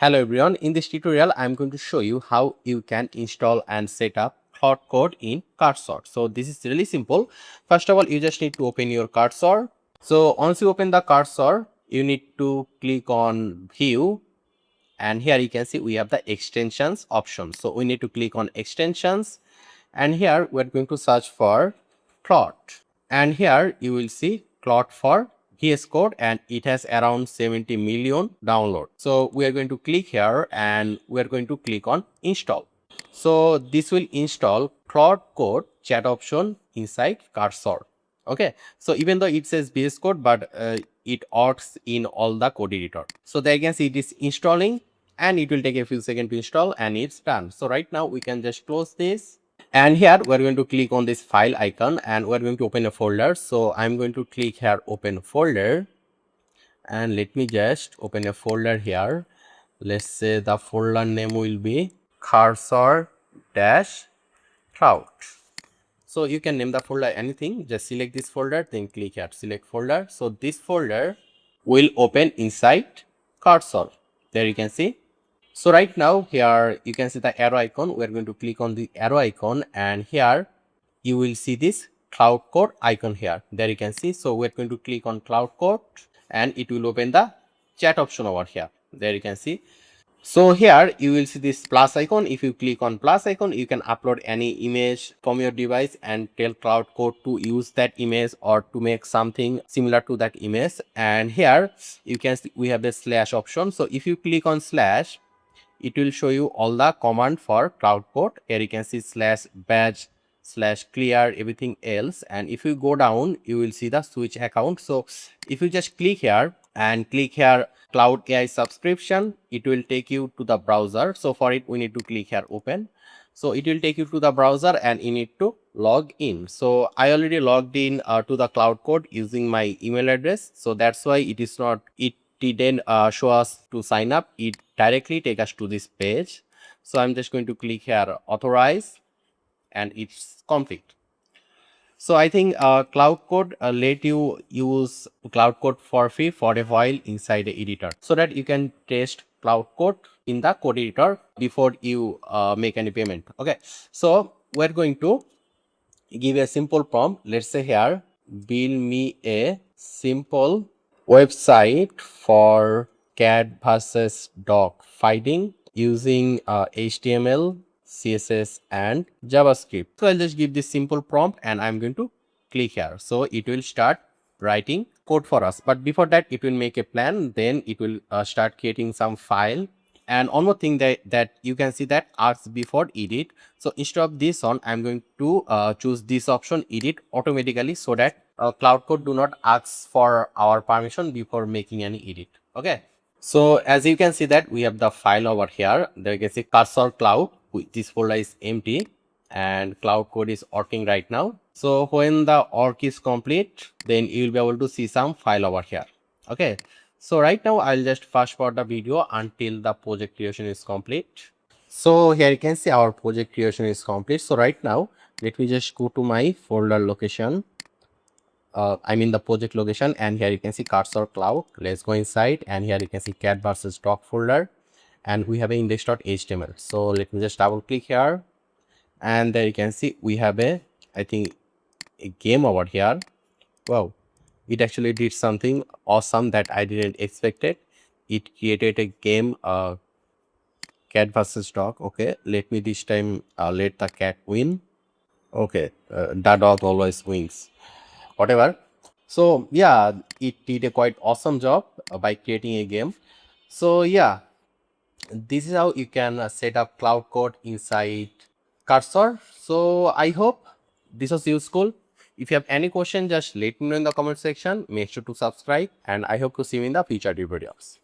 Hello everyone, in this tutorial I am going to show you how you can install and set up Claude Code in Cursor. So this is really simple. First of all, you just need to open your Cursor. So once you open the Cursor, you need to click on View, and here you can see we have the extensions option. So we need to click on extensions, and here we are going to search for Claude, and here you will see Claude for VS Code, and it has around 70 million download. So we are going to click here and we are going to click on install. So this will install Claude Code chat option inside Cursor. Okay, so even though it says VS Code, but it works in all the code editor. So there you can see it is installing, and it will take a few seconds to install, and it's done. So right now we can just close this, and here we're going to click on this file icon and we're going to open a folder. So I'm going to click here open folder, and let me just open a folder here. Let's say the folder name will be cursor dash cloud. So you can name the folder anything, just select this folder, then click here select folder. So this folder will open inside Cursor. There you can see. So right now here you can see the arrow icon. We are going to click on the arrow icon, and here you will see this Claude Code icon here. There you can see. So we are going to click on Claude Code, and it will open the chat option over here. There you can see. So here you will see this plus icon. If you click on plus icon, you can upload any image from your device and tell Claude Code to use that image or to make something similar to that image. And here you can see we have the slash option. So if you click on slash, it will show you all the command for Claude Code. Here you can see slash badge, slash clear, everything else. And if you go down, you will see the switch account. So if you just click here and click here Cloud AI subscription, it will take you to the browser. So for it, we need to click here open. So it will take you to the browser, and you need to log in. So I already logged in to the Claude Code using my email address. So that's why it is not, it didn't show us to sign up. It directly take us to this page. So I'm just going to click here authorize, and it's complete. So I think Claude Code let you use Claude Code for free for a while inside the editor, so that you can test Claude Code in the code editor before you make any payment. Okay, so we're going to give a simple prompt. Let's say here build me a simple website for cat versus dog fighting using HTML, CSS and JavaScript. So I'll just give this simple prompt, and I'm going to click here. So it will start writing code for us, but before that it will make a plan, then it will start creating some file. And one more thing that you can see that ask before edit. So instead of this one, I'm going to choose this option edit automatically, so that Claude Code do not ask for our permission before making any edit. Okay, so as you can see that we have the file over here. There you can see Cursor Cloud. This folder is empty and Claude Code is working right now. So when the work is complete, then you will be able to see some file over here. Okay, so right now I'll just fast forward the video until the project creation is complete. So here you can see our project creation is complete. So right now let me just go to my folder location. I'm in the project location, and here you can see Cursor Cloud. Let's go inside, and here you can see cat versus dog folder, and we have a index.html. So let me just double click here, and there you can see we have a, I think, a game over here. Wow, it actually did something awesome that I didn't expect it. It created a game, cat versus dog. Okay, let me this time let the cat win. Okay, the dog always wins, whatever. So yeah, it did a quite awesome job by creating a game. So yeah, this is how you can set up Claude Code inside Cursor. So I hope this was useful. If you have any question, just let me know in the comment section. Make sure to subscribe, and I hope to see you in the future tutorials.